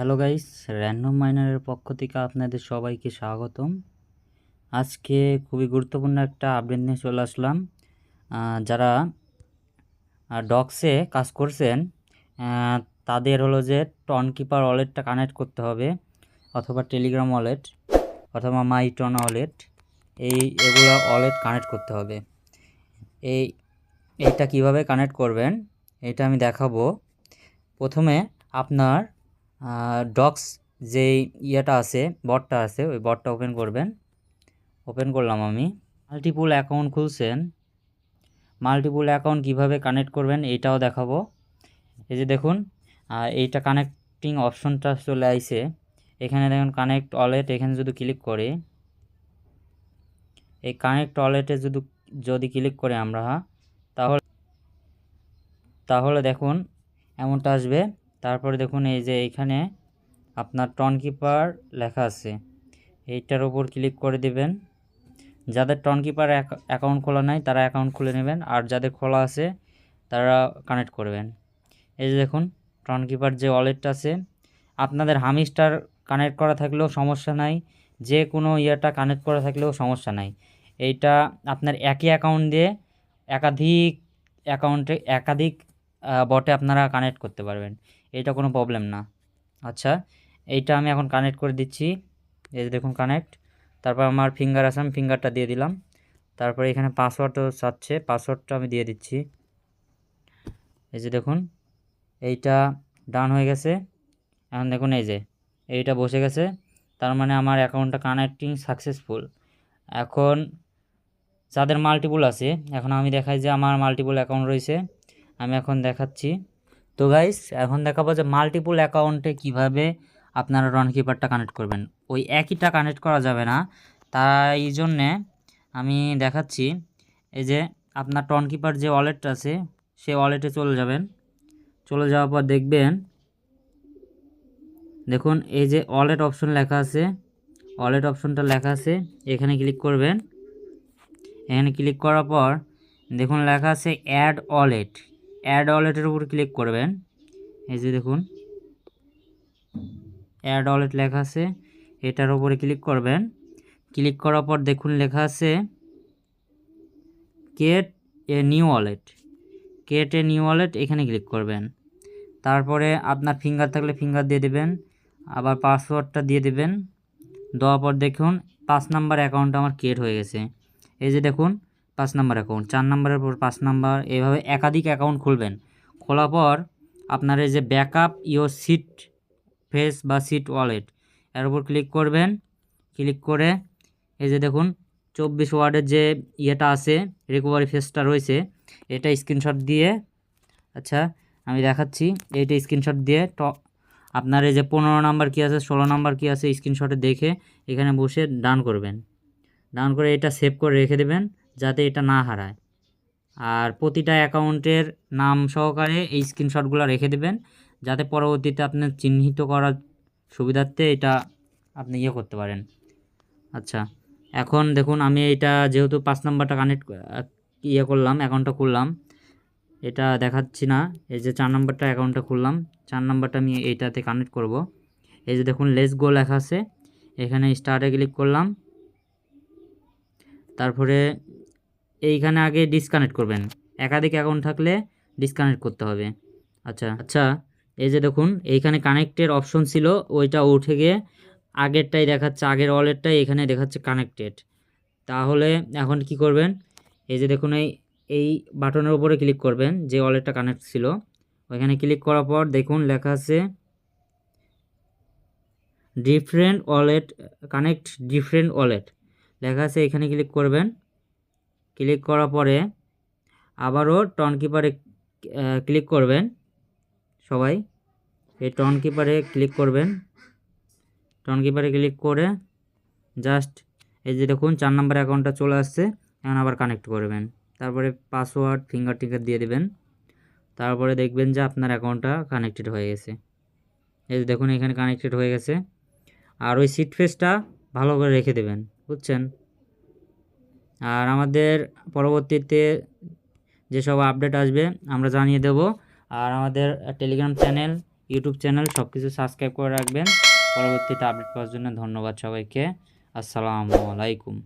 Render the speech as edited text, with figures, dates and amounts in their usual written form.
Hello guys, random মাইনারের পক্ষ থেকে আপনাদের সবাইকে স্বাগতম। আজকে খুবই গুরুত্বপূর্ণ একটা আপডেট নিয়ে চলে আসলাম। যারা ডক্সে কাজ করছেন তাদের হলো যে টনকিপার ওয়ালেটটা কানেক্ট করতে হবে, অথবা টেলিগ্রাম ওয়ালেট অথবা মাইটন ওয়ালেট, এগুলো ওয়ালেট কানেক্ট করতে হবে। এইটা কিভাবে কানেক্ট করবেন এটা আমি দেখাবো। প্রথমে আপনার ডক্স যে ইয়েটা আছে, বটটা আছে, ওই বটটা ওপেন করবেন। ওপেন করলাম আমি। মাল্টিপুল অ্যাকাউন্ট খুলছেন, মাল্টিপুল অ্যাকাউন্ট কিভাবে কানেক্ট করবেন এইটাও দেখাবো। এই যে দেখুন, এইটা কানেক্টিং অপশনটা চলে আইছে। এখানে দেখুন কানেক্ট ওয়ালেট, এখানে যদি ক্লিক করি, এই কানেক্ট ওয়ালেটে যদি ক্লিক করি আমরা, তাহলে দেখুন এমনটা আসবে। তারপরে দেখুন এই যে এইখানে আপনার টনকিপার লেখা আছে, এইটার উপর ক্লিক করে দিবেন। যাদের টনকিপার অ্যাকাউন্ট খোলা নাই তারা অ্যাকাউন্ট খুলে নেবেন, আর যাদের খোলা আছে তারা কানেক্ট করবেন। এই যে দেখুন টনকিপার যে ওয়ালেটটা আছে, আপনাদের হামিস্টার কানেক্ট করা থাকলেও সমস্যা নাই, যে কোনো ইয়েটা কানেক্ট করা থাকলেও সমস্যা নাই। এইটা আপনার একই অ্যাকাউন্ট দিয়ে একাধিক অ্যাকাউন্টে একাধিক বটে আপনারা কানেক্ট করতে পারবেন, এটা কোনো প্রবলেম না। আচ্ছা, এইটা আমি এখন কানেক্ট করে দিচ্ছি। এই যে দেখুন কানেক্ট। তারপর আমার ফিঙ্গার আছে, আমি ফিঙ্গারটা দিয়ে দিলাম। তারপরে এখানে পাসওয়ার্ডও চাচ্ছে, পাসওয়ার্ডটা আমি দিয়ে দিচ্ছি। এই যে দেখুন এইটা ডান হয়ে গেছে। এখন দেখুন এই যে এইটা বসে গেছে, তার মানে আমার অ্যাকাউন্টটা কানেক্টিং সাকসেসফুল। এখন যাদের মাল্টিপুল আছে, এখন আমি দেখাই যে আমার মাল্টিপুল অ্যাকাউন্ট রয়েছে, আমি এখন দেখাচ্ছি। তো গাইস, এখন দেখাবো যে মাল্টিপুল অ্যাকাউন্টে কিভাবে আপনারা টনকিপারটা কানেক্ট করবেন। ওই একইটা কানেক্ট করা যাবে না, তাই জন্যে আমি দেখাচ্ছি। এই যে আপনার টনকিপার যে ওয়ালেটটা আছে, সে ওয়ালেটে চলে যাবেন। চলে যাওয়ার পর দেখুন এই যে ওয়ালেট অপশন লেখা আছে, ওয়ালেট অপশনটা লেখা আছে, এখানে ক্লিক করবেন। এখানে ক্লিক করার পর দেখুন লেখা আছে অ্যাড ওয়ালেট, অ্যাড ওয়ালেটের উপর ক্লিক করবেন। এই যে দেখুন অ্যাড ওয়ালেট লেখা আছে, এটার উপরে ক্লিক করবেন। ক্লিক করার পর দেখুন লেখা আছে create a new wallet, create a new wallet, এখানে ক্লিক করবেন। তারপরে আপনার ফিঙ্গার থাকলে ফিঙ্গার দিয়ে দেবেন, আবার পাসওয়ার্ডটা দিয়ে দেবেন। দেওয়ার পর দেখুন 5 নাম্বার অ্যাকাউন্ট আমার ক্রিয়েট হয়ে গেছে। এই যে দেখুন 5 নাম্বার অ্যাকাউন্ট, 4 নাম্বারের পর 5 নাম্বার, এভাবে একাধিক অ্যাকাউন্ট খুলবেন। খোলার পর আপনার এই যে ব্যাকআপ ইওর সিট ফেস বা সিট ওয়ালেট, এর উপর ক্লিক করবেন। ক্লিক করে এই যে দেখুন 24 ওয়ার্ডের যে ইয়েটা আছে, রিকভারি ফেসটা রয়েছে, এটা স্ক্রিনশট দিয়ে, আচ্ছা আমি দেখাচ্ছি, এইটা স্ক্রিনশট দিয়ে আপনার এই যে 15 নাম্বার কী আছে, 16 নাম্বার কী আছে, স্ক্রিনশটে দেখে এখানে বসে ডান করবেন। ডান করে এটা সেভ করে রেখে দেবেন যাতে এটা না হারায়। আর প্রতিটা অ্যাকাউন্টের নাম সহকারে এই স্ক্রিনশটগুলো রেখে দেবেন, যাতে পরবর্তীতে আপনার চিহ্নিত করার সুবিধার্থে এটা আপনি ইয়ে করতে পারেন। আচ্ছা, এখন দেখুন আমি এটা যেহেতু 5 নাম্বারটা কানেক্ট ইয়ে করলাম, অ্যাকাউন্টটা খুললাম, এটা দেখাচ্ছি না। এই যে 4 নাম্বারটা অ্যাকাউন্টটা খুললাম, 4 নাম্বারটা আমি এইটাতে কানেক্ট করব। এই যে দেখুন লেটস গো লেখা আছে, এখানে স্টার্টে ক্লিক করলাম। তারপরে এইখানে আগে ডিসকানেক্ট করবেন, একাধিক অ্যাকাউন্ট থাকলে ডিসকানেক্ট করতে হবে। আচ্ছা, এই যে দেখুন এইখানে কানেক্টের অপশন ছিল, ওইটা উঠে গিয়ে আগেরটাই দেখাচ্ছে, আগের ওয়ালেটটাই এখানে দেখাচ্ছে কানেক্টেড। তাহলে এখন কি করবেন, এই যে দেখুন এই বাটনের উপরে ক্লিক করবেন, যে ওয়ালেটটা কানেক্ট ছিল ওইখানে ক্লিক করার পর দেখুন লেখা আছে different wallet, connect different wallet লেখা আছে, এখানে ক্লিক করবেন। ক্লিক করার পরে আবারও টনকিপারে ক্লিক করবেন। সবাই এই টনকিপারে ক্লিক করবেন। টনকিপারে ক্লিক করে জাস্ট এই যে দেখুন 4 নাম্বার অ্যাকাউন্টটা চলে আসছে, এখন আবার কানেক্ট করবেন। তারপরে পাসওয়ার্ড ফিঙ্গার টিঙ্গার দিয়ে দেবেন। তারপরে দেখবেন যে আপনার অ্যাকাউন্টটা কানেক্টেড হয়ে গেছে। এই যে দেখুন এখানে কানেক্টেড হয়ে গেছে। আর ওই সিট ফেসটা ভালো করে রেখে দেবেন, বুঝছেন। আর আমাদের পরবর্তীতে যেসব আপডেট আসবে আমরা জানিয়ে দেব। আর আমাদের টেলিগ্রাম চ্যানেল ইউটিউব চ্যানেল সব কিছু সাবস্ক্রাইব করে রাখবেন পরবর্তীতে আপডেট পাওয়ার জন্য। ধন্যবাদ সবাইকে। আসসালামু আলাইকুম।